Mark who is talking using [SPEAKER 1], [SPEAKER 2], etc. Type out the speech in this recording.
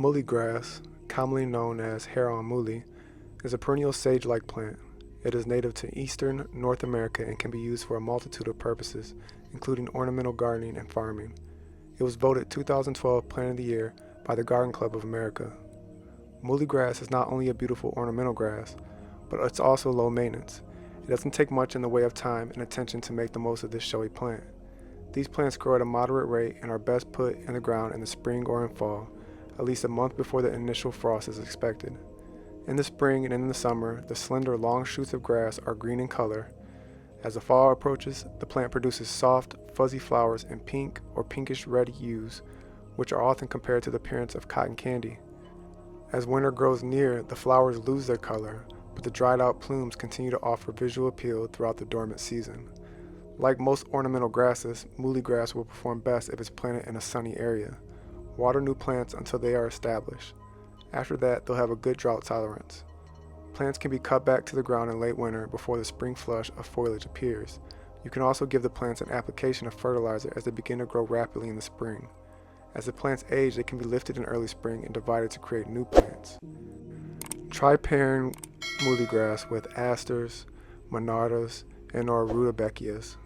[SPEAKER 1] Muhly grass, commonly known as hair on muhly, is a perennial sage-like plant. It is native to eastern North America and can be used for a multitude of purposes, including ornamental gardening and farming. It was voted 2012 Plant of the Year by the Garden Club of America. Muhly grass is not only a beautiful ornamental grass, but it's also low maintenance. It doesn't take much in the way of time and attention to make the most of this showy plant. These plants grow at a moderate rate and are best put in the ground in the spring or in fall, at least a month before the initial frost is expected. In the spring and in the summer, the slender, long shoots of grass are green in color. As the fall approaches, the plant produces soft, fuzzy flowers in pink or pinkish-red hues, which are often compared to the appearance of cotton candy. As winter grows near, the flowers lose their color, but the dried-out plumes continue to offer visual appeal throughout the dormant season. Like most ornamental grasses, muhly grass will perform best if it's planted in a sunny area. Water new plants until they are established. After that, they'll have a good drought tolerance. Plants can be cut back to the ground in late winter before the spring flush of foliage appears. You can also give the plants an application of fertilizer as they begin to grow rapidly in the spring. As the plants age, they can be lifted in early spring and divided to create new plants. Try pairing muhly grass with asters, monardas, and or rudbeckias.